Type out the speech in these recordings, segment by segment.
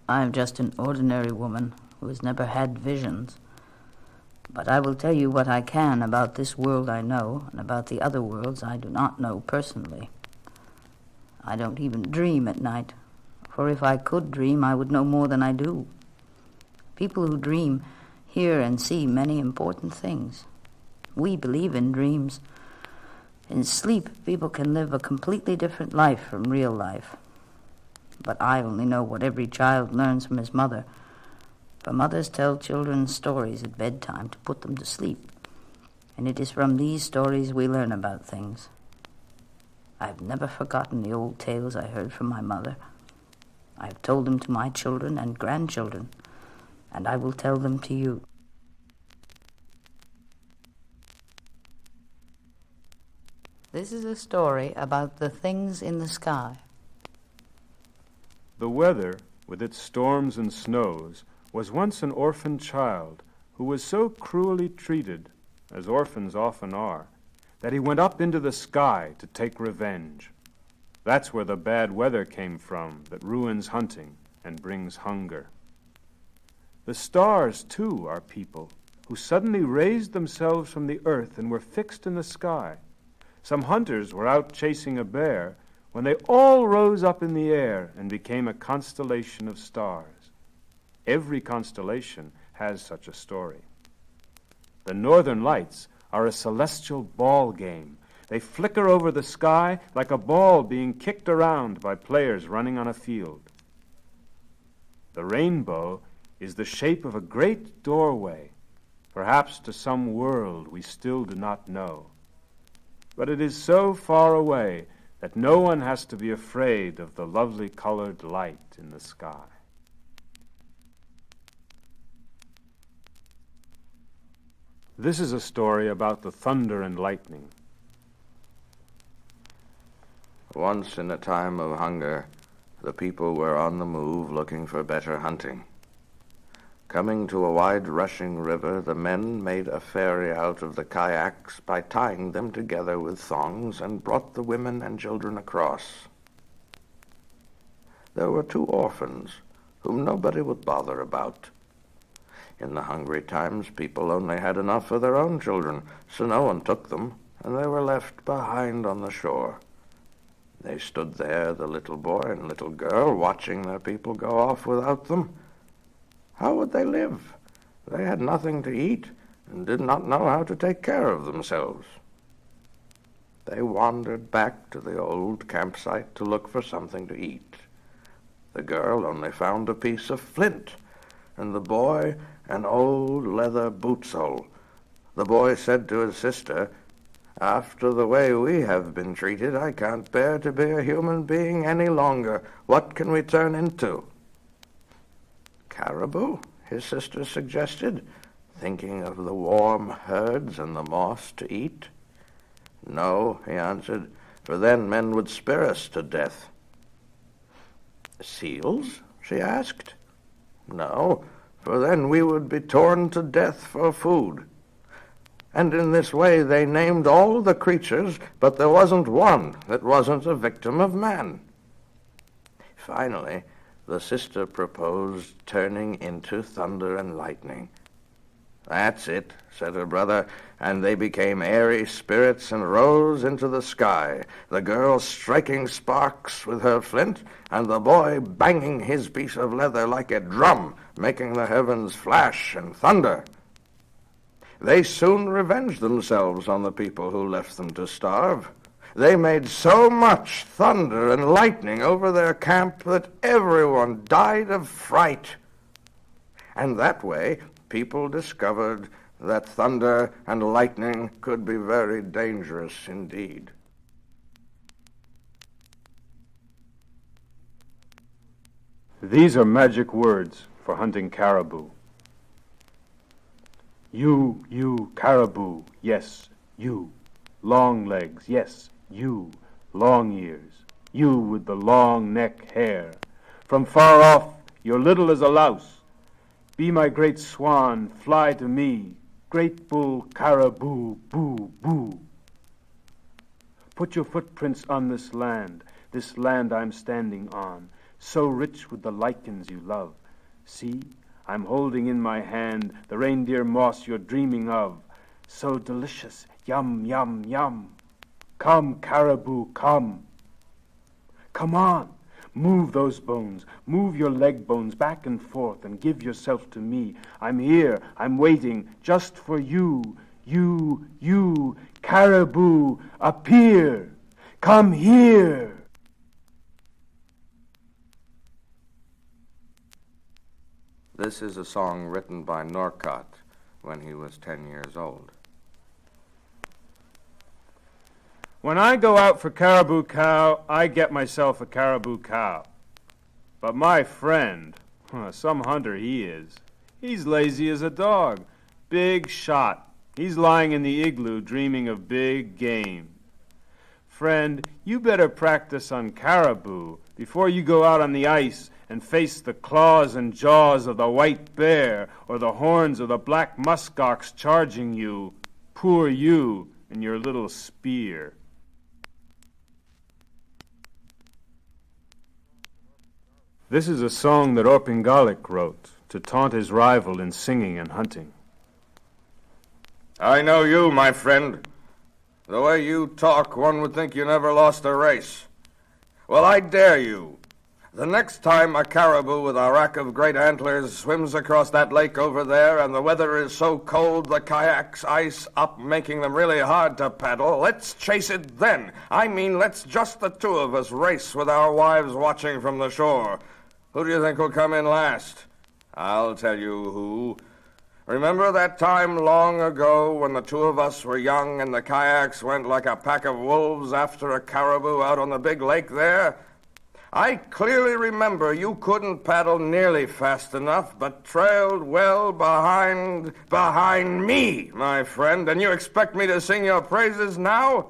I'm just an ordinary woman who has never had visions. But I will tell you what I can about this world I know, and about the other worlds I do not know personally. I don't even dream at night, for if I could dream, I would know more than I do. People who dream hear and see many important things. We believe in dreams. In sleep, people can live a completely different life from real life. But I only know what every child learns from his mother. For mothers tell children stories at bedtime to put them to sleep. And it is from these stories we learn about things. I've never forgotten the old tales I heard from my mother. I've told them to my children and grandchildren, and I will tell them to you. This is a story about the things in the sky. The weather, with its storms and snows, was once an orphan child who was so cruelly treated, as orphans often are, that he went up into the sky to take revenge. That's where the bad weather came from that ruins hunting and brings hunger. The stars, too, are people who suddenly raised themselves from the earth and were fixed in the sky. Some hunters were out chasing a bear when they all rose up in the air and became a constellation of stars. Every constellation has such a story. The northern lights are a celestial ball game. They flicker over the sky like a ball being kicked around by players running on a field. The rainbow is the shape of a great doorway, perhaps to some world we still do not know. But it is so far away that no one has to be afraid of the lovely colored light in the sky. This is a story about the thunder and lightning. Once in a time of hunger, the people were on the move looking for better hunting. Coming to a wide rushing river, the men made a ferry out of the kayaks by tying them together with thongs and brought the women and children across. There were 2 orphans whom nobody would bother about. In the hungry times, people only had enough for their own children, so no one took them, and they were left behind on the shore. They stood there, the little boy and little girl, watching their people go off without them. How would they live? They had nothing to eat and did not know how to take care of themselves. They wandered back to the old campsite to look for something to eat. The girl only found a piece of flint, and the boy an old leather boot sole. The boy said to his sister, "After the way we have been treated, I can't bear to be a human being any longer. What can we turn into?" "Caribou," his sister suggested, thinking of the warm herds and the moss to eat. "No," he answered, "for then men would spear us to death." "Seals?" she asked. "No, for then we would be torn to death for food." And in this way they named all the creatures, but there wasn't one that wasn't a victim of man. Finally, the sister proposed turning into thunder and lightning. "That's it," said her brother, and they became airy spirits and rose into the sky, the girl striking sparks with her flint, and the boy banging his piece of leather like a drum, making the heavens flash and thunder. They soon revenged themselves on the people who left them to starve. They made so much thunder and lightning over their camp that everyone died of fright. And that way, people discovered that thunder and lightning could be very dangerous indeed. These are magic words for hunting caribou. You, caribou, yes, you. Long legs, yes, you. Long ears, you with the long neck hair. From far off, you're little as a louse. Be my great swan, fly to me, great bull caribou, boo, boo. Put your footprints on this land I'm standing on. so rich with the lichens you love. See, I'm holding in my hand the reindeer moss you're dreaming of. So delicious, yum, yum, yum. Come, caribou, come. Come on, move those bones, move your leg bones back and forth and give yourself to me. I'm here, I'm waiting just for you. You, caribou, appear. Come here. This is a song written by Norcott when he was 10 years old. When I go out for caribou cow, I get myself a caribou cow. But my friend, some hunter he is, he's lazy as a dog, big shot. He's lying in the igloo dreaming of big game. Friend, you better practice on caribou before you go out on the ice and face the claws and jaws of the white bear or the horns of the black muskox charging you. Poor you and your little spear. This is a song that Orpingalik wrote to taunt his rival in singing and hunting. I know you, my friend. The way you talk, one would think you never lost a race. Well, I dare you. The next time a caribou with a rack of great antlers swims across that lake over there and the weather is so cold the kayaks ice up, making them really hard to paddle, let's chase it then. I mean, let's just the two of us race with our wives watching from the shore. Who do you think will come in last? I'll tell you who. Remember that time long ago when the two of us were young and the kayaks went like a pack of wolves after a caribou out on the big lake there? I clearly remember you couldn't paddle nearly fast enough, but trailed well behind me, my friend, and you expect me to sing your praises now?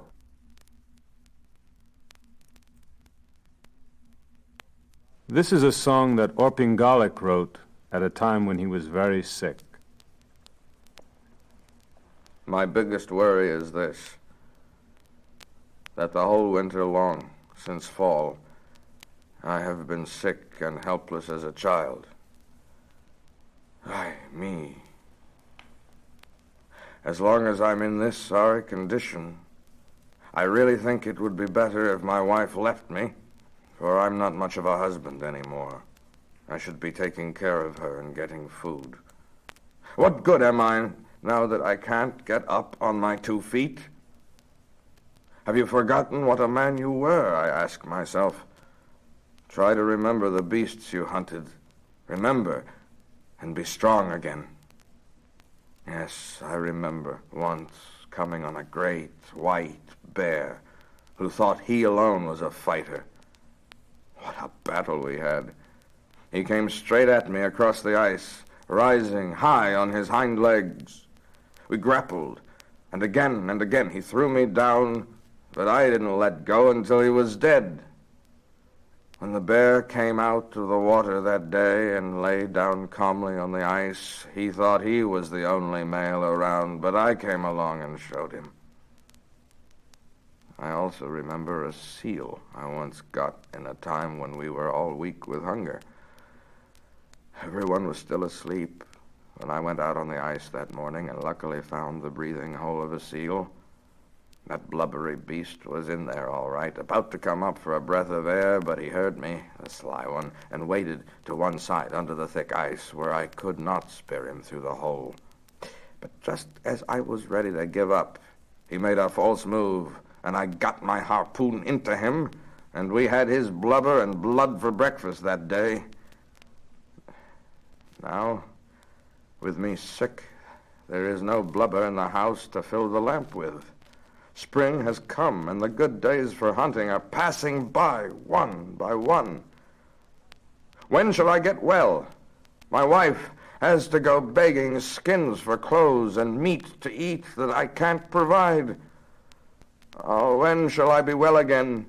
This is a song that Orpingalik wrote at a time when he was very sick. My biggest worry is this, that the whole winter long, since fall, I have been sick and helpless as a child. Ay, me. As long as I'm in this sorry condition, I really think it would be better if my wife left me, for I'm not much of a husband anymore. I should be taking care of her and getting food. What good am I now that I can't get up on my 2 feet? Have you forgotten what a man you were, I ask myself. Try to remember the beasts you hunted. Remember, and be strong again. Yes, I remember once coming on a great white bear who thought he alone was a fighter. What a battle we had. He came straight at me across the ice, rising high on his hind legs. We grappled, and again he threw me down, but I didn't let go until he was dead. When the bear came out of the water that day and lay down calmly on the ice, he thought he was the only male around, but I came along and showed him. I also remember a seal I once got in a time when we were all weak with hunger. Everyone was still asleep when I went out on the ice that morning and luckily found the breathing hole of a seal. That blubbery beast was in there all right, about to come up for a breath of air, but he heard me, the sly one, and waded to one side under the thick ice where I could not spear him through the hole. But just as I was ready to give up, he made a false move, and I got my harpoon into him, and we had his blubber and blood for breakfast that day. Now, with me sick, there is no blubber in the house to fill the lamp with. Spring has come, and the good days for hunting are passing by one. When shall I get well? My wife has to go begging skins for clothes and meat to eat that I can't provide. Oh, when shall I be well again?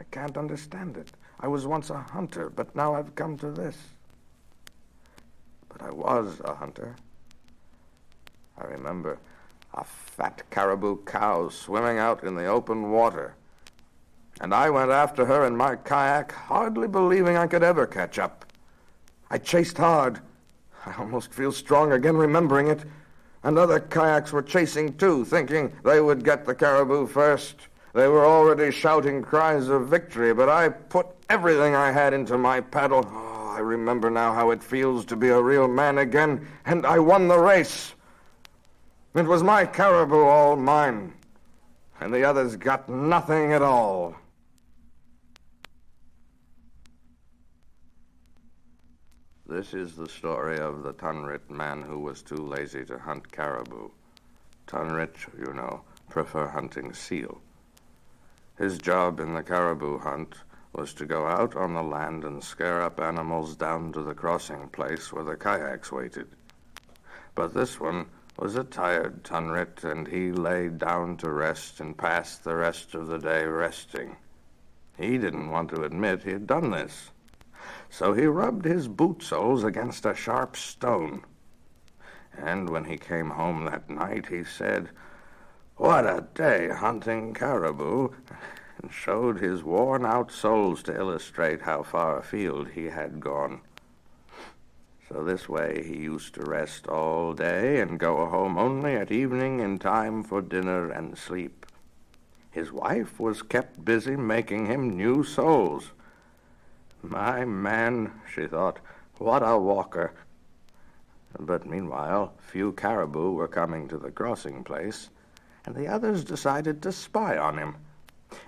I can't understand it. I was once a hunter, but now I've come to this. But I was a hunter. I remember a fat caribou cow swimming out in the open water, and I went after her in my kayak, hardly believing I could ever catch up. I chased hard. I almost feel strong again remembering it. And other kayaks were chasing too, thinking they would get the caribou first. They were already shouting cries of victory, but I put everything I had into my paddle. Oh, I remember now how it feels to be a real man again, and I won the race. It was my caribou, all mine, and the others got nothing at all. This is the story of the Tunrit man who was too lazy to hunt caribou. Tunrit, you know, prefer hunting seal. His job in the caribou hunt was to go out on the land and scare up animals down to the crossing place where the kayaks waited. But this one was a tired Tunrit, and he lay down to rest and passed the rest of the day resting. He didn't want to admit he had done this. So he rubbed his boot soles against a sharp stone. And when he came home that night, he said, "What a day hunting caribou," and showed his worn-out soles to illustrate how far afield he had gone. So this way he used to rest all day and go home only at evening in time for dinner and sleep. His wife was kept busy making him new soles. My man, she thought, what a walker. But meanwhile, few caribou were coming to the crossing place, and the others decided to spy on him.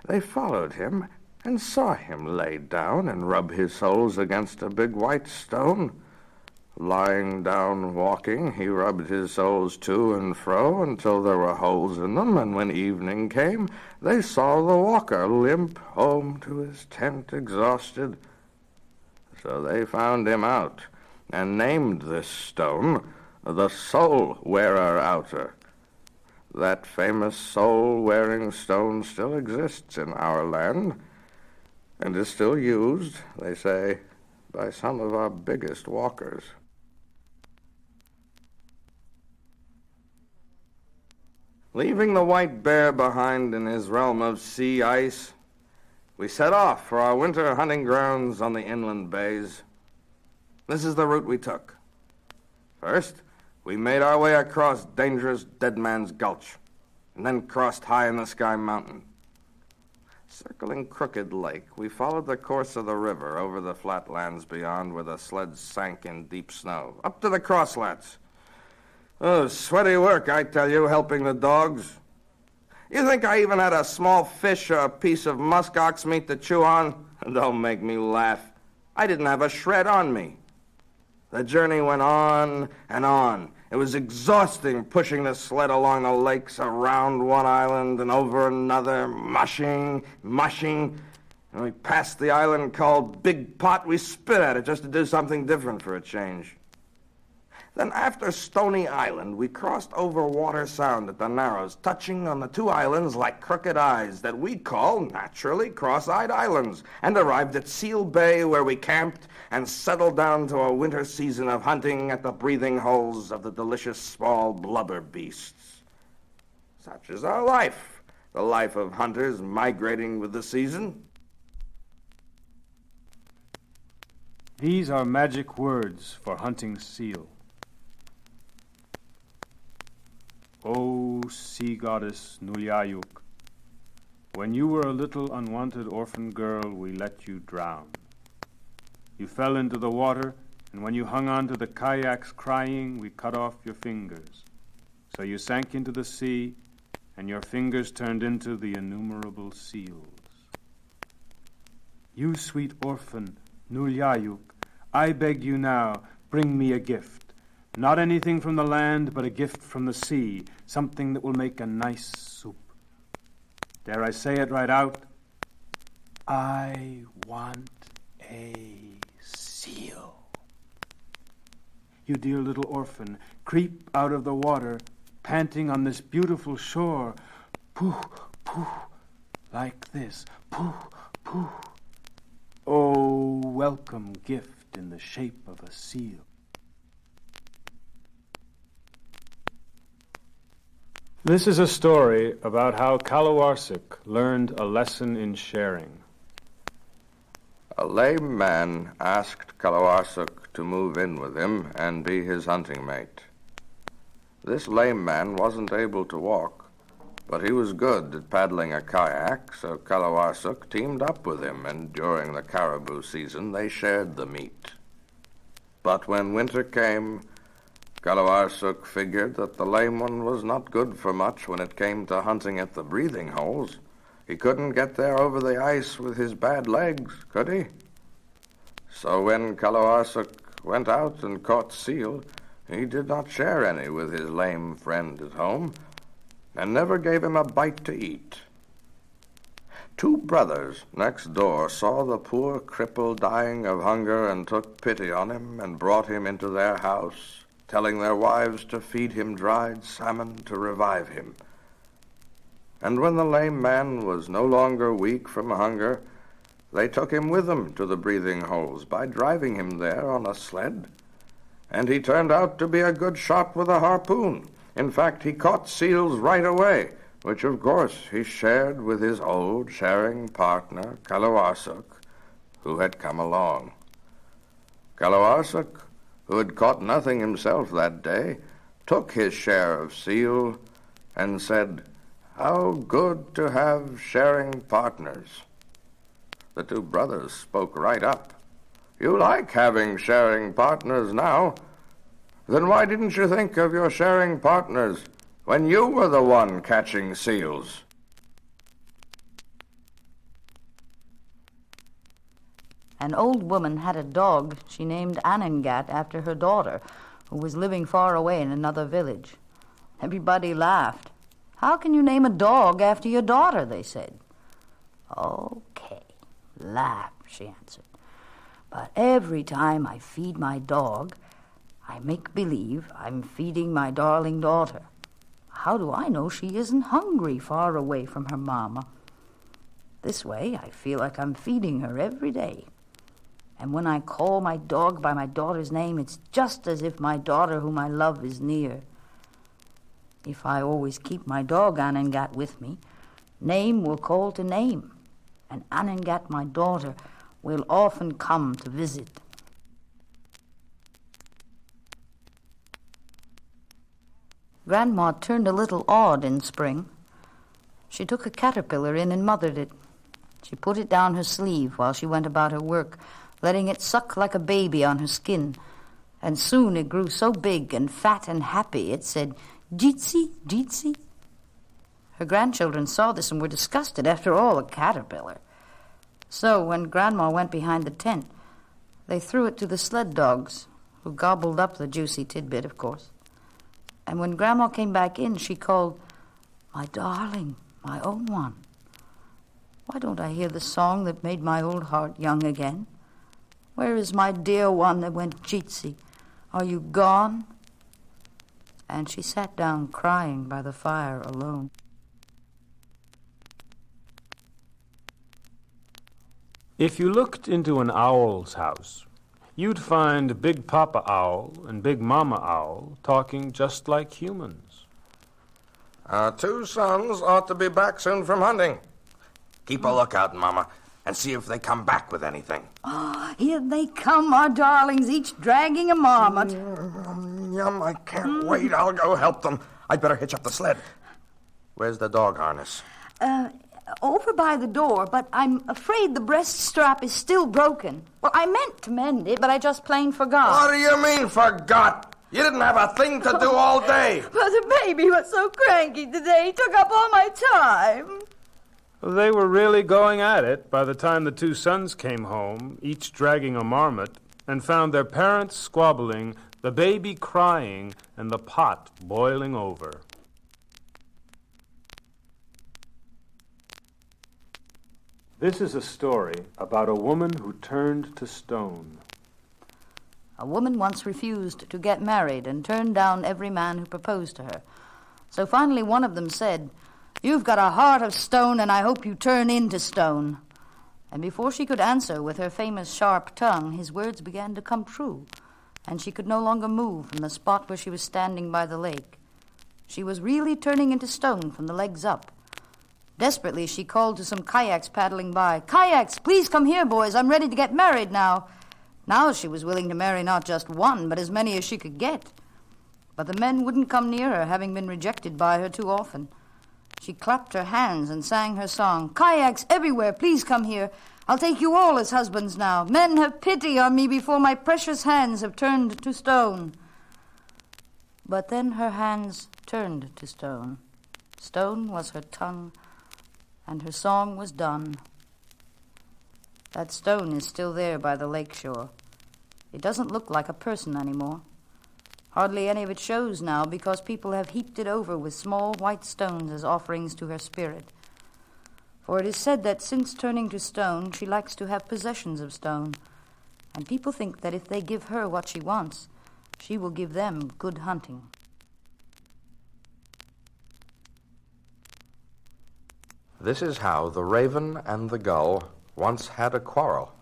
They followed him and saw him lay down and rub his soles against a big white stone. Lying down walking, he rubbed his soles to and fro until there were holes in them, and when evening came, they saw the walker limp home to his tent exhausted. So they found him out and named this stone the Soul-Wearer Outer. That famous soul-wearing stone still exists in our land and is still used, they say, by some of our biggest walkers. Leaving the white bear behind in his realm of sea ice, we set off for our winter hunting grounds on the inland bays. This is the route we took. First, we made our way across dangerous Dead Man's Gulch, and then crossed High in the Sky Mountain. Circling Crooked Lake, we followed the course of the river over the flatlands beyond where the sleds sank in deep snow, up to the crosslets. Oh, sweaty work, I tell you, helping the dogs. You think I even had a small fish or a piece of muskox meat to chew on? Don't make me laugh. I didn't have a shred on me. The journey went on and on. It was exhausting pushing the sled along the lakes, around one island and over another, mushing. And we passed the island called Big Pot. We spit at it just to do something different for a change. Then after Stony Island, we crossed over Water Sound at the Narrows, touching on the two islands like crooked eyes that we call, naturally, cross-eyed islands, and arrived at Seal Bay, where we camped and settled down to a winter season of hunting at the breathing holes of the delicious small blubber beasts. Such is our life, the life of hunters migrating with the season. These are magic words for hunting seal. O sea goddess Nulyayuk, when you were a little unwanted orphan girl, we let you drown. You fell into the water, and when you hung on to the kayaks crying, we cut off your fingers. So you sank into the sea, and your fingers turned into the innumerable seals. You sweet orphan, Nulyayuk, I beg you now, bring me a gift. Not anything from the land, but a gift from the sea, something that will make a nice soup. Dare I say it right out? I want a seal. You dear little orphan, creep out of the water, panting on this beautiful shore. Pooh, pooh, like this. Pooh, pooh. Oh, welcome gift in the shape of a seal. This is a story about how Kalawarsuk learned a lesson in sharing. A lame man asked Kalawarsuk to move in with him and be his hunting mate. This lame man wasn't able to walk, but he was good at paddling a kayak, so Kalawarsuk teamed up with him, and during the caribou season they shared the meat. But when winter came, Kalawarsuk figured that the lame one was not good for much when it came to hunting at the breathing holes. He couldn't get there over the ice with his bad legs, could he? So when Kalawarsuk went out and caught seal, he did not share any with his lame friend at home, and never gave him a bite to eat. Two brothers next door saw the poor cripple dying of hunger and took pity on him and brought him into their house, telling their wives to feed him dried salmon to revive him. And when the lame man was no longer weak from hunger, they took him with them to the breathing holes by driving him there on a sled. And he turned out to be a good shot with a harpoon. In fact, he caught seals right away, which of course he shared with his old sharing partner, Kalawarsuk, who had come along. Kalawarsuk, who had caught nothing himself that day, took his share of seal and said, "How good to have sharing partners." The two brothers spoke right up. "You like having sharing partners now. Then why didn't you think of your sharing partners when you were the one catching seals?" An old woman had a dog she named Anangat after her daughter, who was living far away in another village. Everybody laughed. "How can you name a dog after your daughter?" they said. "Okay, laugh," she answered. "But every time I feed my dog, I make believe I'm feeding my darling daughter. How do I know she isn't hungry far away from her mama? This way, I feel like I'm feeding her every day. And when I call my dog by my daughter's name, it's just as if my daughter whom I love is near. If I always keep my dog Anangat with me, name will call to name, and Anangat, my daughter, will often come to visit." Grandma turned a little odd in spring. She took a caterpillar in and mothered it. She put it down her sleeve while she went about her work, letting it suck like a baby on her skin. And soon it grew so big and fat and happy it said, "Jitsi, jitsi." Her grandchildren saw this and were disgusted. After all, a caterpillar. So when Grandma went behind the tent, they threw it to the sled dogs, who gobbled up the juicy tidbit, of course. And when Grandma came back in, she called, "My darling, my own one. Why don't I hear the song that made my old heart young again? Where is my dear one that went jitsi? Are you gone?" And she sat down crying by the fire alone. If you looked into an owl's house, you'd find Big Papa Owl and Big Mama Owl talking just like humans. "Our two sons ought to be back soon from hunting. Keep a lookout, Mama, and see if they come back with anything." "Oh, here they come, our darlings, each dragging a marmot." Yum, I can't wait. I'll go help them. I'd better hitch up the sled. Where's the dog harness? Over by the door, but I'm afraid the breast strap is still broken. Well, I meant to mend it, but I just plain forgot. What do you mean, forgot? You didn't have a thing to do all day. But the baby was so cranky today, he took up all my time. They were really going at it by the time the two sons came home, each dragging a marmot, and found their parents squabbling, the baby crying, and the pot boiling over. This is a story about a woman who turned to stone. A woman once refused to get married and turned down every man who proposed to her. So finally one of them said, "You've got a heart of stone, and I hope you turn into stone." And before she could answer with her famous sharp tongue, his words began to come true, and she could no longer move from the spot where she was standing by the lake. She was really turning into stone from the legs up. Desperately, she called to some kayaks paddling by. "Kayaks, please come here, boys. I'm ready to get married now." Now she was willing to marry not just one, but as many as she could get. But the men wouldn't come near her, having been rejected by her too often. She clapped her hands and sang her song. "Kayaks everywhere, please come here. I'll take you all as husbands now. Men, have pity on me before my precious hands have turned to stone." But then her hands turned to stone. Stone was her tongue, and her song was done. That stone is still there by the lake shore. It doesn't look like a person anymore. Hardly any of it shows now because people have heaped it over with small white stones as offerings to her spirit. For it is said that since turning to stone, she likes to have possessions of stone, and people think that if they give her what she wants, she will give them good hunting. This is how the raven and the gull once had a quarrel.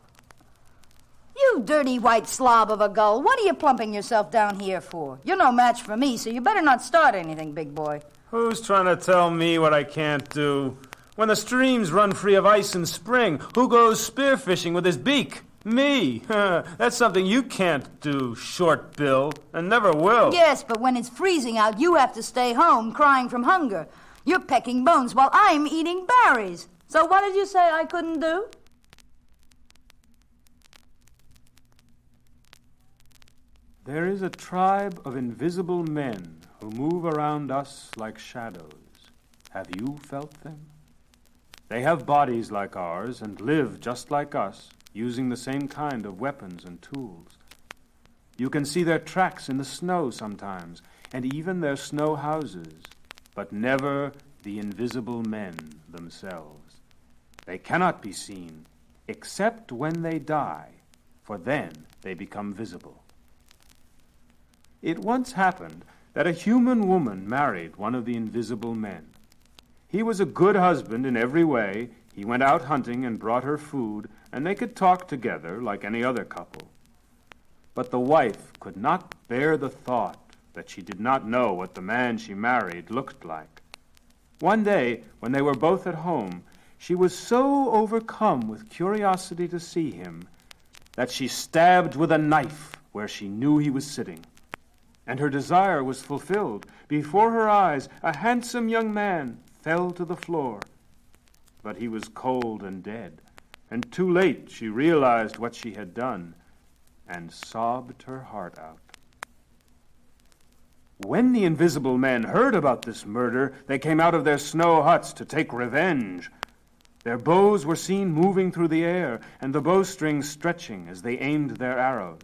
"You dirty white slob of a gull, what are you plumping yourself down here for? You're no match for me, so you better not start anything, big boy." Who's trying to tell me what I can't do? When the streams run free of ice in spring, who goes spearfishing with his beak? Me. That's something you can't do, Short Bill, and never will. Yes, but when it's freezing out, you have to stay home crying from hunger. You're pecking bones while I'm eating berries. So what did you say I couldn't do? There is a tribe of invisible men who move around us like shadows. Have you felt them? They have bodies like ours and live just like us, using the same kind of weapons and tools. You can see their tracks in the snow sometimes, and even their snow houses, but never the invisible men themselves. They cannot be seen, except when they die, for then they become visible. It once happened that a human woman married one of the invisible men. He was a good husband in every way. He went out hunting and brought her food, and they could talk together like any other couple. But the wife could not bear the thought that she did not know what the man she married looked like. One day, when they were both at home, she was so overcome with curiosity to see him that she stabbed with a knife where she knew he was sitting. And her desire was fulfilled. Before her eyes, a handsome young man fell to the floor. But he was cold and dead, and too late she realized what she had done and sobbed her heart out. When the invisible men heard about this murder, they came out of their snow huts to take revenge. Their bows were seen moving through the air, and the bowstrings stretching as they aimed their arrows.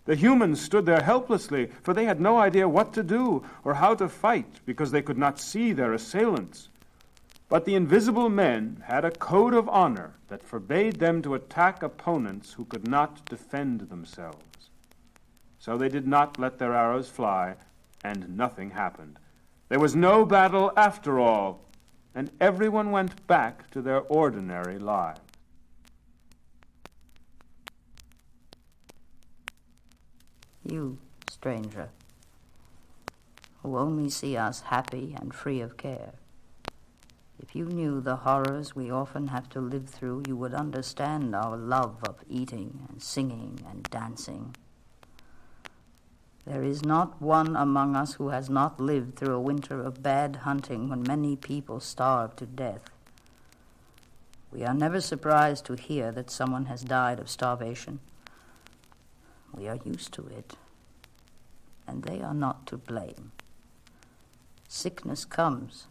The humans stood there helplessly, for they had no idea what to do or how to fight, because they could not see their assailants. But the invisible men had a code of honor that forbade them to attack opponents who could not defend themselves. So they did not let their arrows fly, and nothing happened. There was no battle after all, and everyone went back to their ordinary lives. You, stranger, who only see us happy and free of care, if you knew the horrors we often have to live through, you would understand our love of eating and singing and dancing. There is not one among us who has not lived through a winter of bad hunting when many people starved to death. We are never surprised to hear that someone has died of starvation. We are used to it, and they are not to blame. Sickness comes,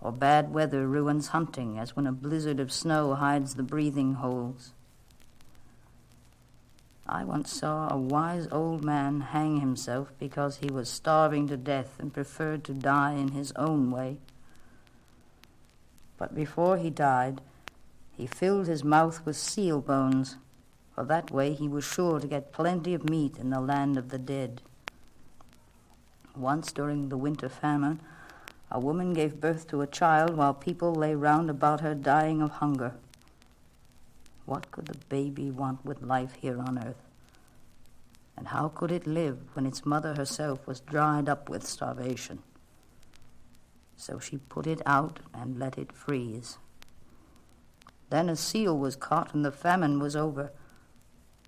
or bad weather ruins hunting, as when a blizzard of snow hides the breathing holes. I once saw a wise old man hang himself because he was starving to death and preferred to die in his own way. But before he died, he filled his mouth with seal bones, for that way he was sure to get plenty of meat in the land of the dead. Once during the winter famine, a woman gave birth to a child while people lay round about her dying of hunger. What could the baby want with life here on earth? And how could it live when its mother herself was dried up with starvation? So she put it out and let it freeze. Then a seal was caught and the famine was over,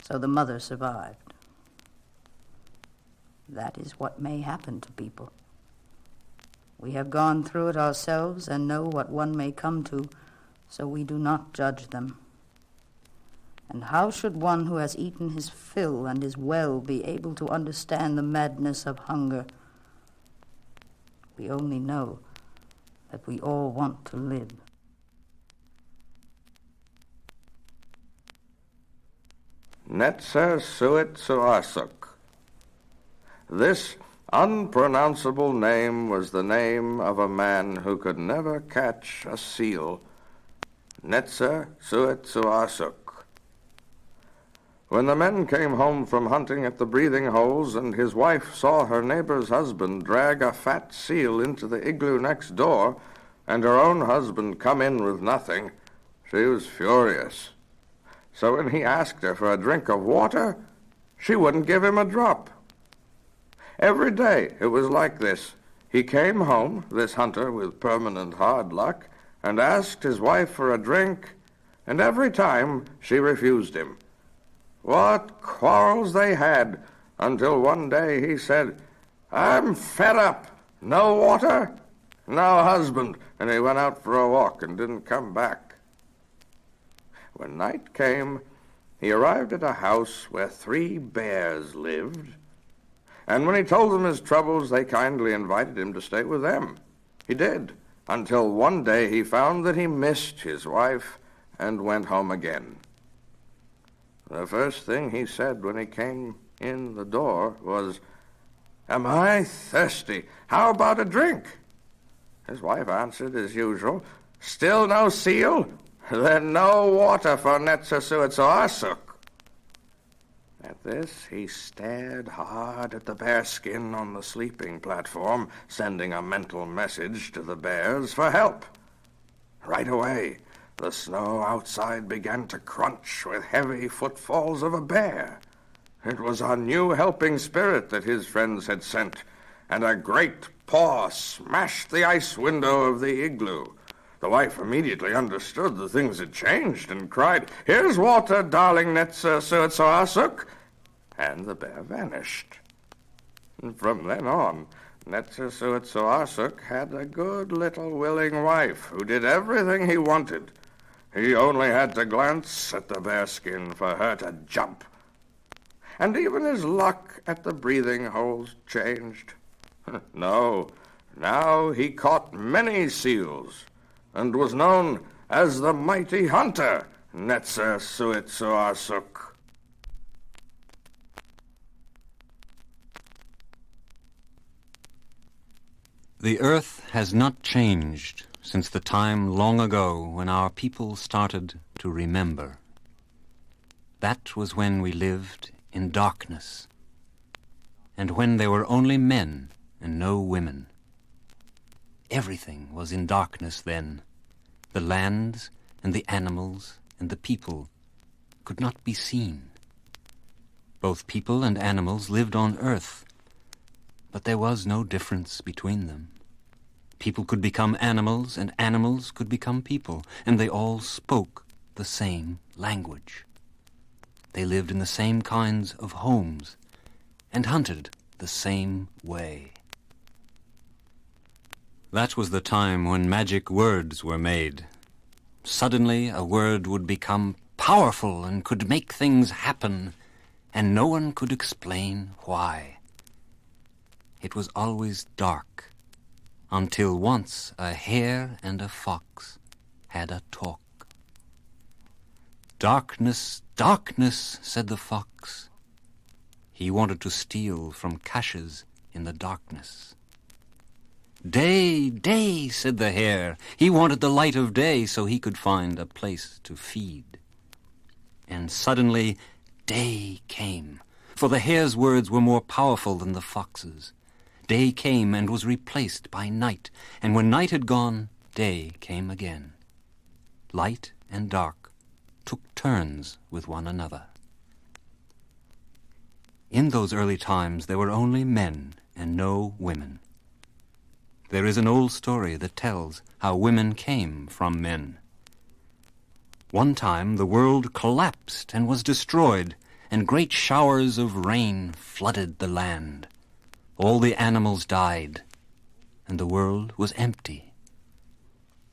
so the mother survived. That is what may happen to people. We have gone through it ourselves and know what one may come to, so we do not judge them. And how should one who has eaten his fill and is well be able to understand the madness of hunger? We only know that we all want to live. Netzer Suet Suasuk. This unpronounceable name was the name of a man who could never catch a seal. Netzer Suet Suasuk. When the men came home from hunting at the breathing holes and his wife saw her neighbor's husband drag a fat seal into the igloo next door and her own husband come in with nothing, she was furious. So when he asked her for a drink of water, she wouldn't give him a drop. Every day it was like this. He came home, this hunter with permanent hard luck, and asked his wife for a drink, and every time she refused him. What quarrels they had, until one day he said, "I'm fed up. No water, no husband," and he went out for a walk and didn't come back. When night came, he arrived at a house where 3 bears lived, and when he told them his troubles, they kindly invited him to stay with them. He did, until one day he found that he missed his wife and went home again. The first thing he said when he came in the door was, "Am I thirsty? How about a drink?" His wife answered as usual, "Still no seal? Then no water for Netzer Suet Suasuk." At this, he stared hard at the bearskin on the sleeping platform, sending a mental message to the bears for help. Right away, the snow outside began to crunch with heavy footfalls of a bear. It was a new helping spirit that his friends had sent, and a great paw smashed the ice window of the igloo. The wife immediately understood the things had changed and cried, "Here's water, darling Netzer Suet Suasuk," and the bear vanished. And from then on, Netzer Suet Suasuk had a good little willing wife who did everything he wanted. He only had to glance at the bearskin for her to jump. And even his luck at the breathing holes changed. No, now he caught many seals and was known as the mighty hunter, Netzer Suet Suasuk. The earth has not changed since the time long ago when our people started to remember. That was when we lived in darkness, and when there were only men and no women. Everything was in darkness then. The lands and the animals and the people could not be seen. Both people and animals lived on earth, but there was no difference between them. People could become animals, and animals could become people, and they all spoke the same language. They lived in the same kinds of homes, and hunted the same way. That was the time when magic words were made. Suddenly a word would become powerful and could make things happen, and no one could explain why. It was always dark, until once a hare and a fox had a talk. "Darkness, darkness," said the fox. He wanted to steal from caches in the darkness. "Day, day," said the hare. He wanted the light of day so he could find a place to feed. And suddenly day came, for the hare's words were more powerful than the fox's. Day came and was replaced by night, and when night had gone, day came again. Light and dark took turns with one another. In those early times there were only men and no women. there is an old story that tells how women came from men. One time the world collapsed and was destroyed, and great showers of rain flooded the land. All the animals died, and the world was empty.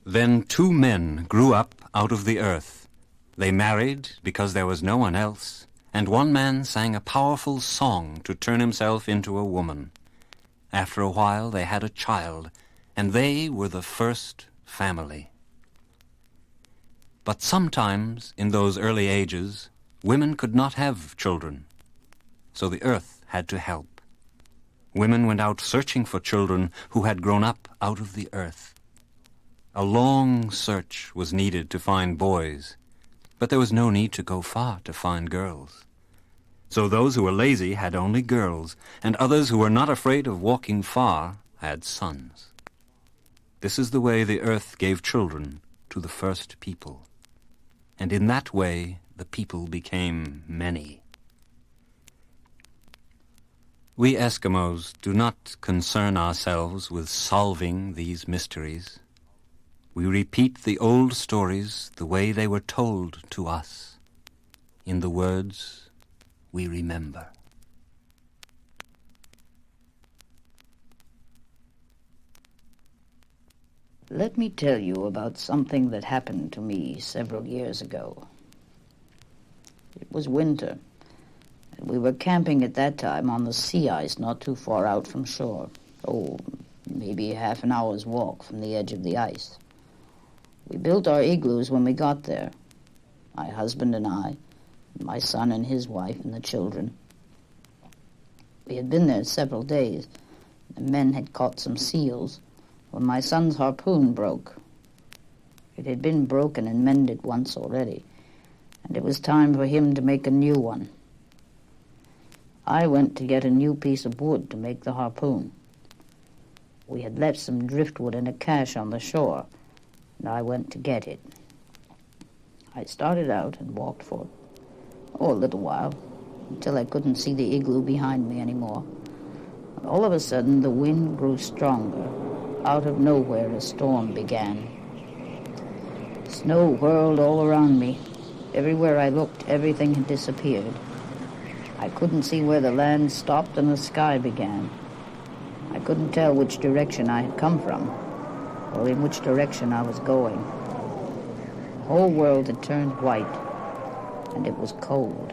Then 2 men grew up out of the earth. They married because there was no one else, and one man sang a powerful song to turn himself into a woman. After a while they had a child, and they were the first family. But sometimes, in those early ages, women could not have children, so the earth had to help. Women went out searching for children who had grown up out of the earth. A long search was needed to find boys, but there was no need to go far to find girls. So those who were lazy had only girls, and others who were not afraid of walking far had sons. This is the way the earth gave children to the first people. And in that way the people became many. We Eskimos do not concern ourselves with solving these mysteries. We repeat the old stories the way they were told to us, in the words we remember. Let me tell you about something that happened to me several years ago. It was winter, and we were camping at that time on the sea ice not too far out from shore. Oh, maybe half an hour's walk from the edge of the ice. We built our igloos when we got there, my husband and I, my son and his wife and the children. We had been there several days. The men had caught some seals when my son's harpoon broke. It had been broken and mended once already, and it was time for him to make a new one. I went to get a new piece of wood to make the harpoon. We had left some driftwood in a cache on the shore, and I went to get it. I started out and walked for a little while, until I couldn't see the igloo behind me anymore. And all of a sudden, the wind grew stronger. Out of nowhere, a storm began. Snow whirled all around me. Everywhere I looked, everything had disappeared. I couldn't see where the land stopped and the sky began. I couldn't tell which direction I had come from, or in which direction I was going. The whole world had turned white, and it was cold.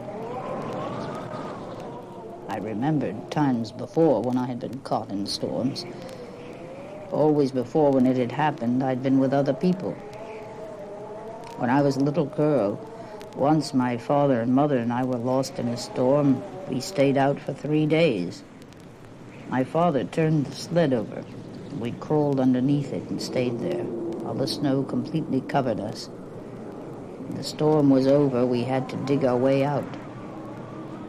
I remembered times before when I had been caught in storms. Always before, when it had happened, I'd been with other people. When I was a little girl, once my father and mother and I were lost in a storm. We stayed out for 3 days. My father turned the sled over. We crawled underneath it and stayed there, while the snow completely covered us. When the storm was over, we had to dig our way out.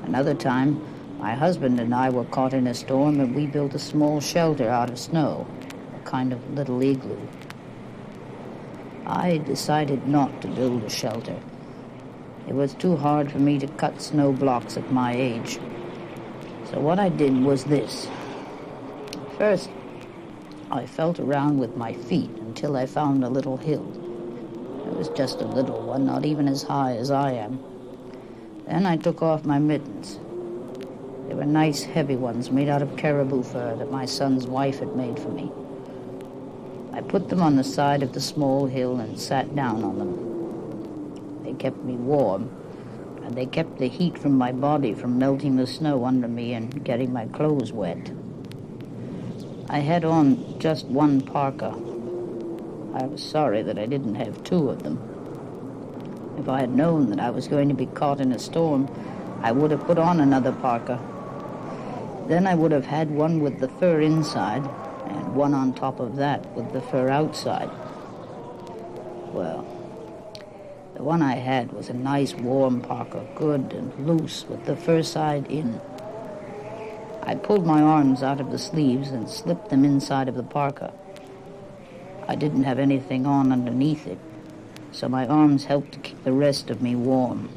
Another time, my husband and I were caught in a storm, and we built a small shelter out of snow, a kind of little igloo. I decided not to build a shelter. It was too hard for me to cut snow blocks at my age. So what I did was this. First, I felt around with my feet until I found a little hill. It was just a little one, not even as high as I am. Then I took off my mittens. They were nice, heavy ones made out of caribou fur that my son's wife had made for me. I put them on the side of the small hill and sat down on them. They kept me warm, and they kept the heat from my body from melting the snow under me and getting my clothes wet. I had on just one parka. I was sorry that I didn't have 2 of them. If I had known that I was going to be caught in a storm, I would have put on another parka. Then I would have had one with the fur inside, and one on top of that with the fur outside. Well, the one I had was a nice warm parka, good and loose, with the fur side in. I pulled my arms out of the sleeves and slipped them inside of the parka. I didn't have anything on underneath it, so my arms helped to keep the rest of me warm.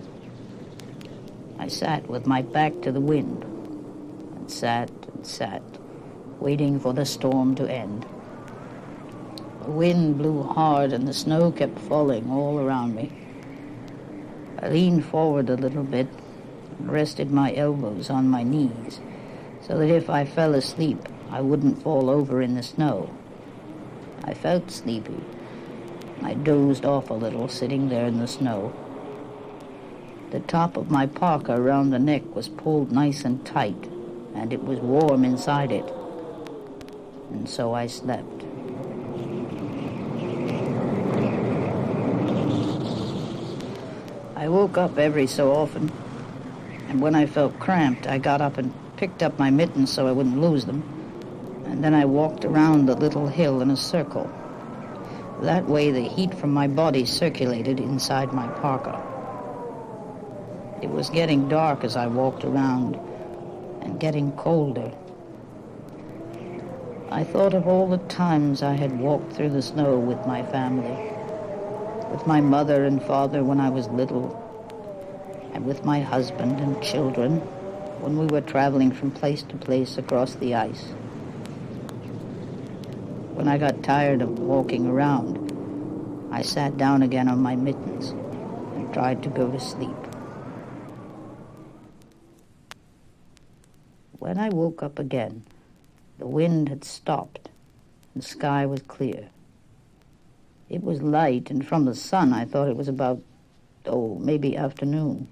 I sat with my back to the wind, and sat, waiting for the storm to end. The wind blew hard and the snow kept falling all around me. I leaned forward a little bit and rested my elbows on my knees so that if I fell asleep, I wouldn't fall over in the snow. I felt sleepy. I dozed off a little, sitting there in the snow. The top of my parka around the neck was pulled nice and tight, and it was warm inside it. And so I slept. I woke up every so often, and when I felt cramped, I got up and picked up my mittens so I wouldn't lose them, and then I walked around the little hill in a circle. That way the heat from my body circulated inside my parka. It was getting dark as I walked around, and getting colder. I thought of all the times I had walked through the snow with my family, with my mother and father when I was little, and with my husband and children when we were traveling from place to place across the ice. When I got tired of walking around, I sat down again on my mittens and tried to go to sleep. When I woke up again, the wind had stopped and the sky was clear. It was light, and from the sun I thought it was about, maybe afternoon.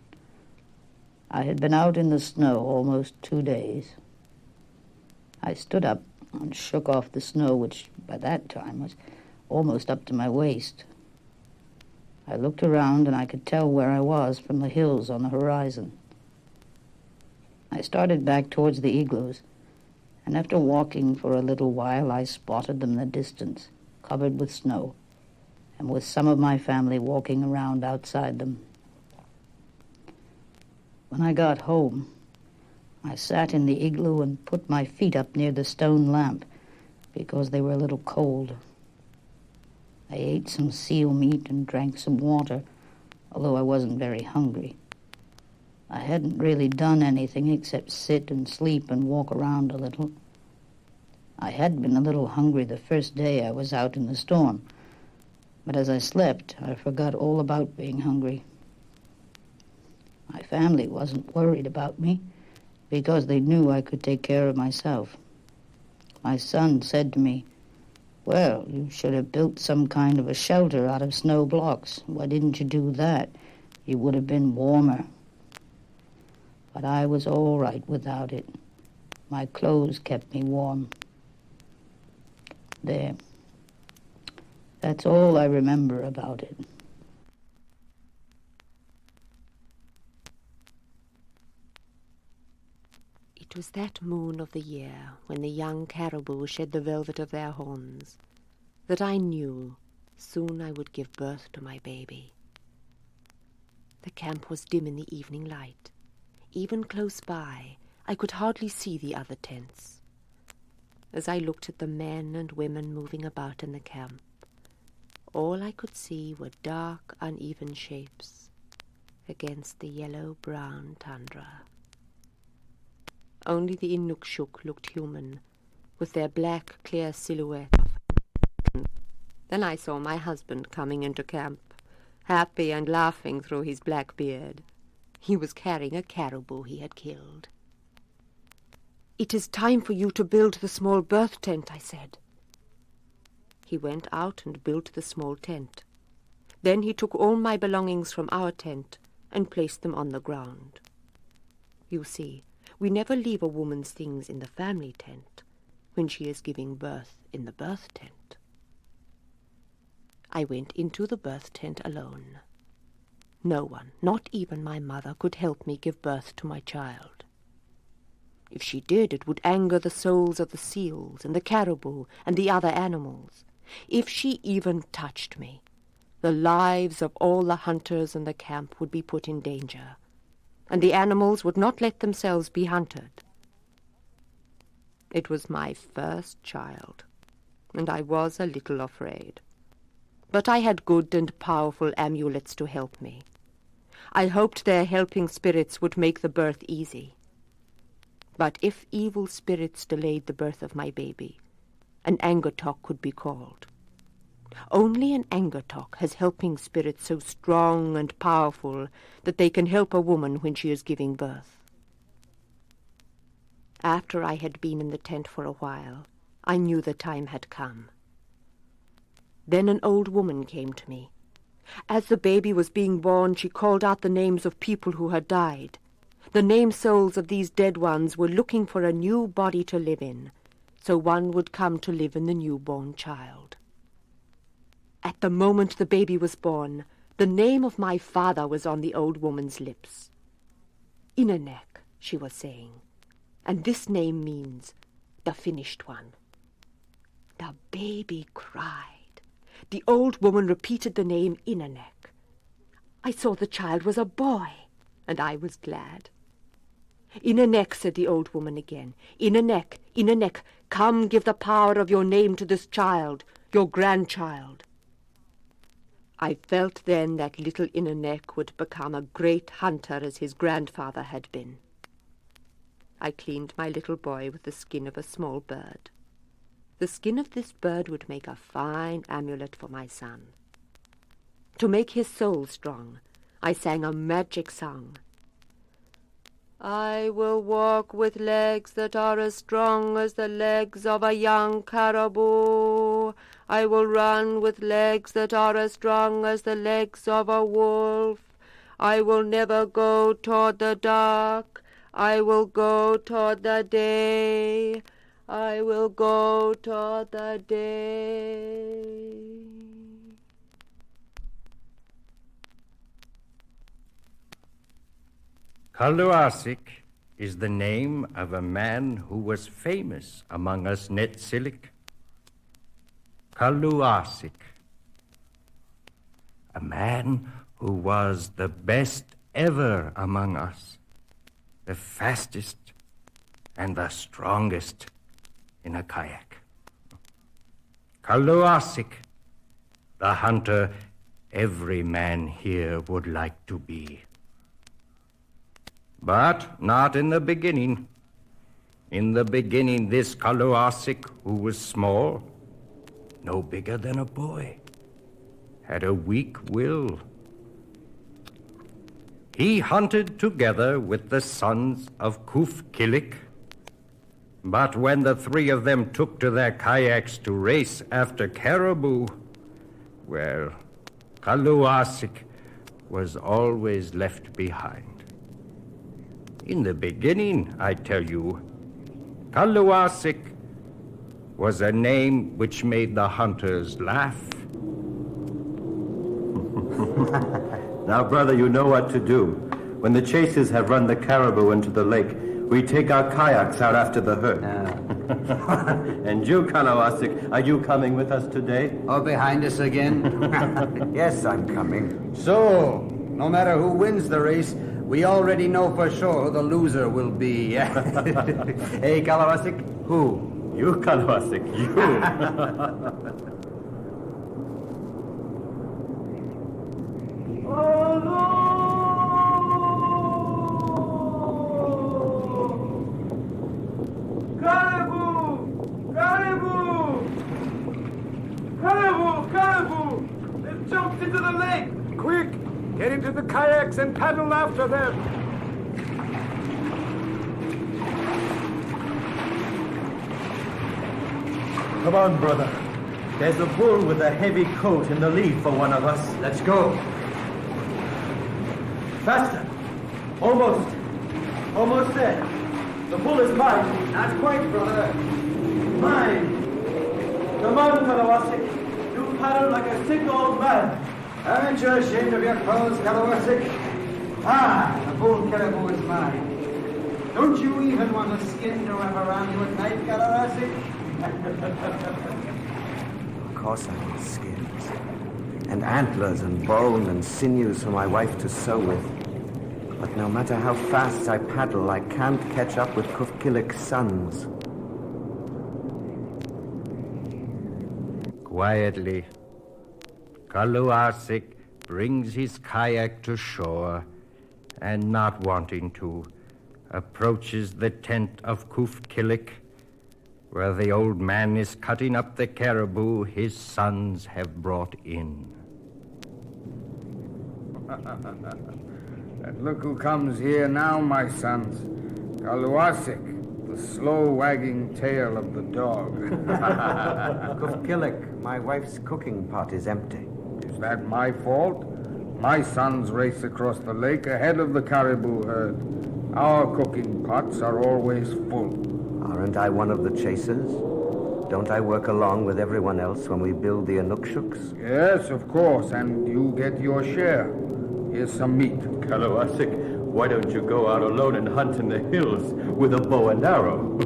I had been out in the snow almost 2 days. I stood up and shook off the snow, which by that time was almost up to my waist. I looked around and I could tell where I was from the hills on the horizon. I started back towards the igloos, and after walking for a little while, I spotted them in the distance, covered with snow, and with some of my family walking around outside them. When I got home, I sat in the igloo and put my feet up near the stone lamp because they were a little cold. I ate some seal meat and drank some water, although I wasn't very hungry. I hadn't really done anything except sit and sleep and walk around a little. I had been a little hungry the first day I was out in the storm, but as I slept, I forgot all about being hungry. My family wasn't worried about me because they knew I could take care of myself. My son said to me, "Well, you should have built some kind of a shelter out of snow blocks. Why didn't you do that? You would have been warmer." But I was all right without it. My clothes kept me warm. There. That's all I remember about it. It was that moon of the year when the young caribou shed the velvet of their horns that I knew soon I would give birth to my baby. The camp was dim in the evening light. Even close by, I could hardly see the other tents. As I looked at the men and women moving about in the camp, all I could see were dark, uneven shapes against the yellow-brown tundra. Only the Inukshuk looked human, with their black, clear silhouette. Then I saw my husband coming into camp, happy and laughing through his black beard. He was carrying a caribou he had killed. "It is time for you to build the small birth tent," I said. He went out and built the small tent. Then he took all my belongings from our tent and placed them on the ground. You see, we never leave a woman's things in the family tent when she is giving birth in the birth tent. I went into the birth tent alone. No one, not even my mother, could help me give birth to my child. If she did, it would anger the souls of the seals and the caribou and the other animals. If she even touched me, the lives of all the hunters in the camp would be put in danger, and the animals would not let themselves be hunted. It was my first child, and I was a little afraid. But I had good and powerful amulets to help me. I hoped their helping spirits would make the birth easy. But if evil spirits delayed the birth of my baby, an anger talk could be called. Only an Angertok has helping spirits so strong and powerful that they can help a woman when she is giving birth. After I had been in the tent for a while, I knew the time had come. Then an old woman came to me. As the baby was being born, she called out the names of people who had died. The named souls of these dead ones were looking for a new body to live in, so one would come to live in the newborn child. At the moment the baby was born, the name of my father was on the old woman's lips. Inanek, she was saying, and this name means the finished one. The baby cried. The old woman repeated the name Inanek. I saw the child was a boy, and I was glad. Inanek, said the old woman again. Inanek, Inanek, come give the power of your name to this child, your grandchild. I felt then that little Inanek would become a great hunter as his grandfather had been. I cleaned my little boy with the skin of a small bird. The skin of this bird would make a fine amulet for my son. To make his soul strong, I sang a magic song. I will walk with legs that are as strong as the legs of a young caribou. I will run with legs that are as strong as the legs of a wolf. I will never go toward the dark. I will go toward the day. I will go toward the day. Kaluasik is the name of a man who was famous among us Netsilik. Kaluasik. A man who was the best ever among us, the fastest and the strongest in a kayak. Kaluasik, the hunter every man here would like to be. But not in the beginning. In the beginning, this Kaluasik, who was small, no bigger than a boy, had a weak will. He hunted together with the sons of Kufkilik, but when the three of them took to their kayaks to race after caribou, well, Kaluasik was always left behind. In the beginning, I tell you, Kaluasik was a name which made the hunters laugh. Now, brother, you know what to do. When the chasers have run the caribou into the lake, we take our kayaks out after the herd. And you, Kaluasik, are you coming with us today? Oh, behind us again? Yes, I'm coming. So, no matter who wins the race, we already know for sure who the loser will be. Hey, Kaluasik? Who? You, Kaluasik, you. They've jumped into the lake! Quick! Get into the kayaks and paddle after them! Come on, brother. There's a bull with a heavy coat in the lead for one of us. Let's go. Faster. Almost. Almost there. The bull is mine. Not quite, brother. Mine. Come on, Kaluasik. You paddle like a sick old man. Aren't you ashamed of your clothes, Kaluasik? Ah, the bull caribou is mine. Don't you even want a skin to wrap around you at night, Kaluasik? Of course I want skins. And antlers and bone and sinews for my wife to sew with. But no matter how fast I paddle, I can't catch up with Kufkilik's sons. Quietly, Kaluasik brings his kayak to shore and, not wanting to, approaches the tent of Kufkilik where the old man is cutting up the caribou his sons have brought in. And look who comes here now, my sons. Kalwasik, the slow wagging tail of the dog. Kufkilik, my wife's cooking pot is empty. Is that my fault? My sons race across the lake ahead of the caribou herd. Our cooking pots are always full. Aren't I one of the chasers? Don't I work along with everyone else when we build the Inukshuks? Yes, of course, and you get your share. Here's some meat. Kalawasik, why don't you go out alone and hunt in the hills with a bow and arrow?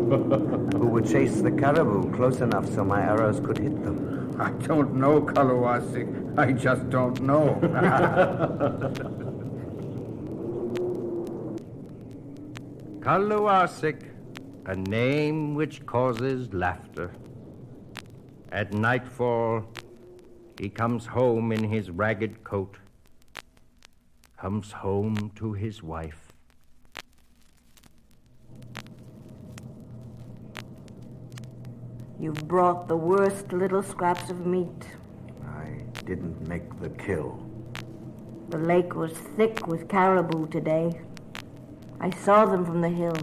Who would chase the caribou close enough so my arrows could hit them? I don't know, Kalawasik. I just don't know. Kalawasik, a name which causes laughter. At nightfall, he comes home in his ragged coat, comes home to his wife. You've brought the worst little scraps of meat. I didn't make the kill. The lake was thick with caribou today. I saw them from the hill.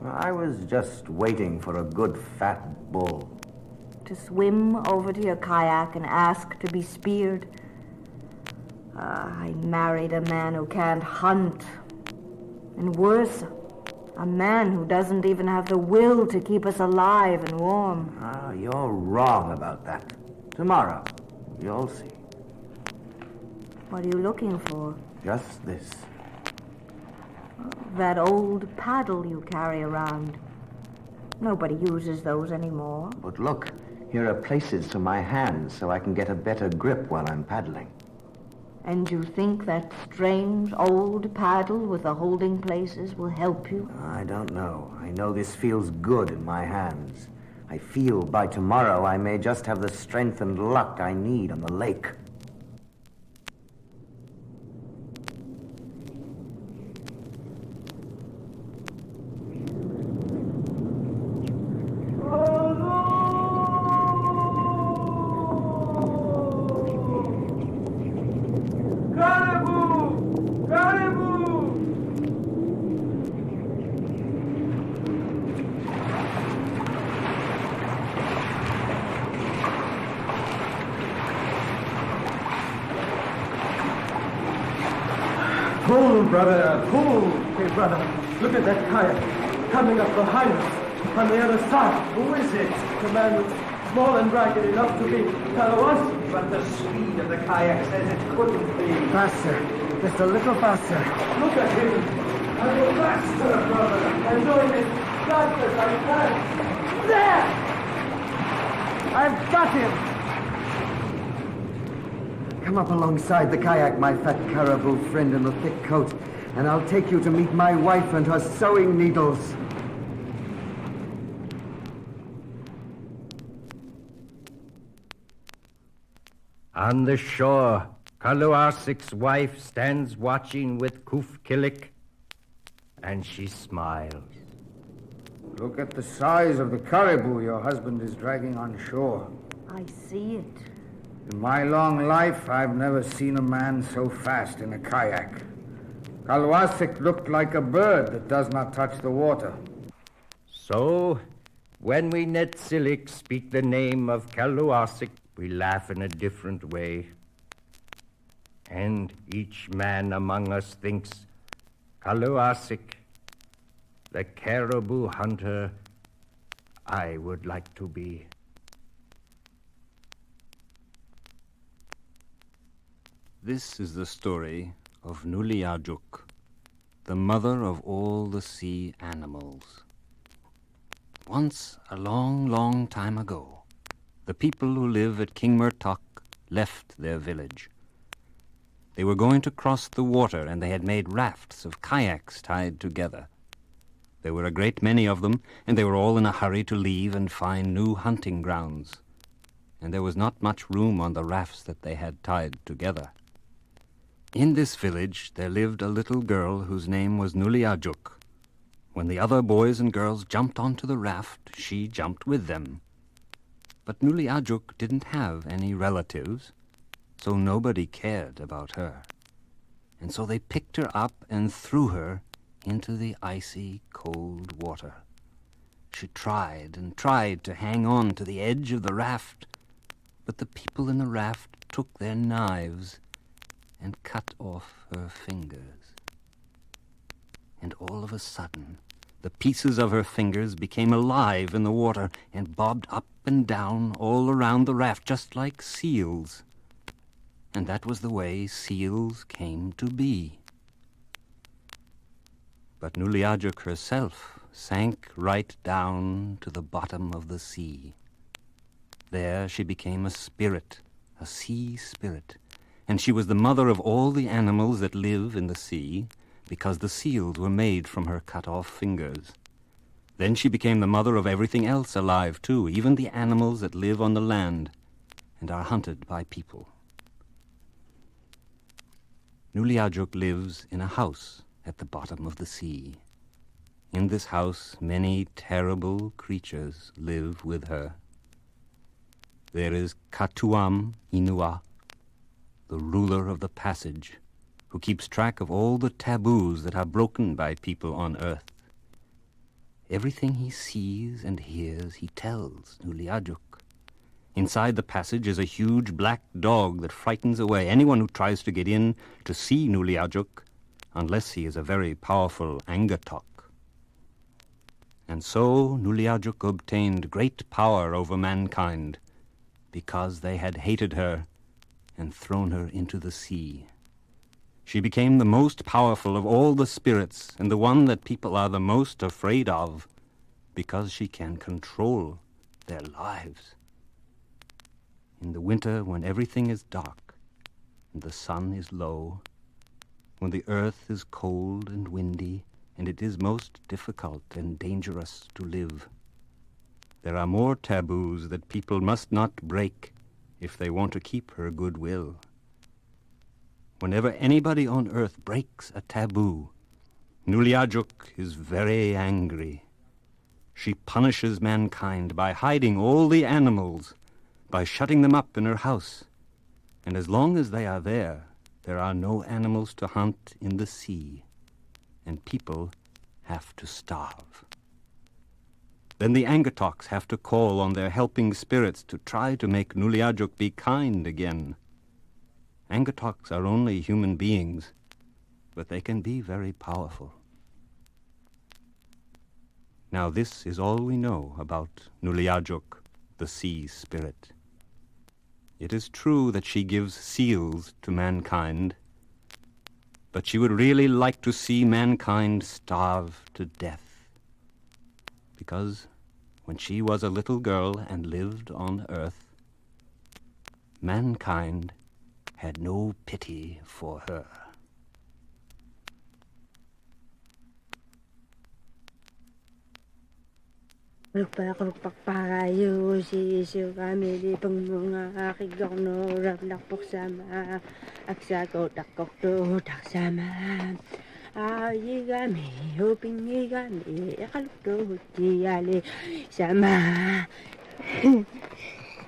I was just waiting for a good fat bull. To swim over to your kayak and ask to be speared. I married a man who can't hunt. And worse, a man who doesn't even have the will to keep us alive and warm. You're wrong about that. Tomorrow, you'll see. What are you looking for? Just this. That old paddle you carry around. Nobody uses those anymore. But look, here are places for my hands so I can get a better grip while I'm paddling. And you think that strange old paddle with the holding places will help you? I don't know. I know this feels good in my hands. I feel by tomorrow I may just have the strength and luck I need on the lake. Pull, brother, pull! Hey, brother, look at that kayak coming up behind us on the other side. Who is it? The man who's small and ragged enough to be Kalawasik. But the speed of the kayak says it couldn't be. Faster. Just a little faster. Look at him. I go faster, brother. I'm doing it as fast as I can. There! I've got him! Come up alongside the kayak, my fat caribou friend in the thick coat, and I'll take you to meet my wife and her sewing needles. On the shore, Kaluasik's wife stands watching with Kufkilik, and she smiles. Look at the size of the caribou your husband is dragging on shore. I see it. In my long life, I've never seen a man so fast in a kayak. Kalwasik looked like a bird that does not touch the water. So, when we Netsilik speak the name of Kaluasik, we laugh in a different way. And each man among us thinks, Kaluasik, the caribou hunter I would like to be. This is the story of Nuliajuk, the mother of all the sea animals. Once, a long, long time ago, the people who live at King Murtok left their village. They were going to cross the water, and they had made rafts of kayaks tied together. There were a great many of them, and they were all in a hurry to leave and find new hunting grounds. And there was not much room on the rafts that they had tied together. In this village there lived a little girl whose name was Nuliajuk. When the other boys and girls jumped onto the raft, she jumped with them. But Nuliajuk didn't have any relatives, so nobody cared about her. And so they picked her up and threw her into the icy, cold water. She tried and tried to hang on to the edge of the raft, but the people in the raft took their knives and cut off her fingers. And all of a sudden, the pieces of her fingers became alive in the water and bobbed up and down all around the raft, just like seals. And that was the way seals came to be. But Nuliajuk herself sank right down to the bottom of the sea. There she became a spirit, a sea spirit, and she was the mother of all the animals that live in the sea, because the seals were made from her cut-off fingers. Then she became the mother of everything else alive, too, even the animals that live on the land and are hunted by people. Nuliajuk lives in a house at the bottom of the sea. In this house, many terrible creatures live with her. There is Katuam Inua, the ruler of the passage, who keeps track of all the taboos that are broken by people on earth. Everything he sees and hears, he tells Nuliajuk. Inside the passage is a huge black dog that frightens away anyone who tries to get in to see Nuliajuk, unless he is a very powerful Angatok. And so Nuliajuk obtained great power over mankind, because they had hated her and thrown her into the sea. She became the most powerful of all the spirits, and the one that people are the most afraid of, because she can control their lives. In the winter, when everything is dark and the sun is low, when the earth is cold and windy, and it is most difficult and dangerous to live, there are more taboos that people must not break if they want to keep her goodwill. Whenever anybody on earth breaks a taboo, Nuliajuk is very angry. She punishes mankind by hiding all the animals, by shutting them up in her house. And as long as they are there are no animals to hunt in the sea, and people have to starve. Then the Angatoks have to call on their helping spirits to try to make Nuliajuk be kind again. Angatoks are only human beings, but they can be very powerful. Now this is all we know about Nuliajuk, the sea spirit. It is true that she gives seals to mankind, but she would really like to see mankind starve to death. Because when she was a little girl and lived on earth, mankind had no pity for her. Lupak parayo si kami di pengunga kigorno raglak puksama aksako takok to taksama ayi kami hopingi kami kaluk to tiale sama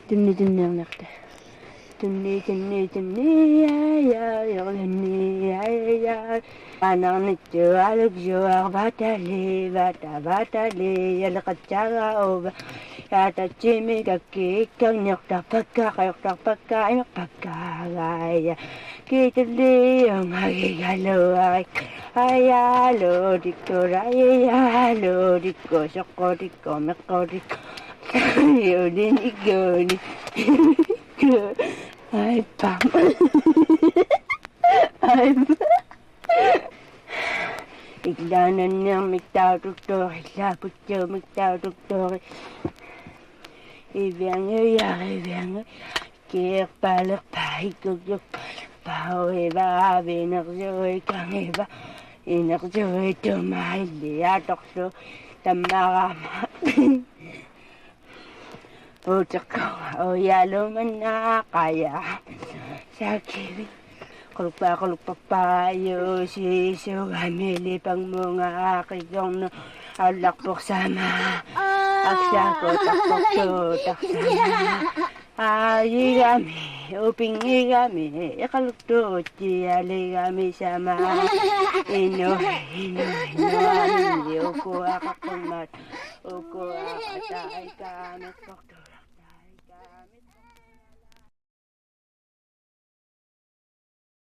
tunni nakta tunni ya Anang nito alug juar batali yalakatsaga over yata chimi kaki kang nyokta pagka gaya kitali ang hagigalo ayalo diko soko diko meko diko yodin igoni ay pam ay Iglanan niya miktaw doktor, ilapot siya miktaw doktor. Ibiyang kaya palak pahigog pawe ba binakjoy kang iba inakjoy tumahal diya doktor tamakama. Putak ko, o yalo man na kaya sa kibig. Kalugpa payo siso gamili pang mga akidong alakpok sama. Aksako takpok to taksama. Igami, uping igami, ikalugto tiyali gami sama. Ino, uko akakumat, uko akatay kamit pokto.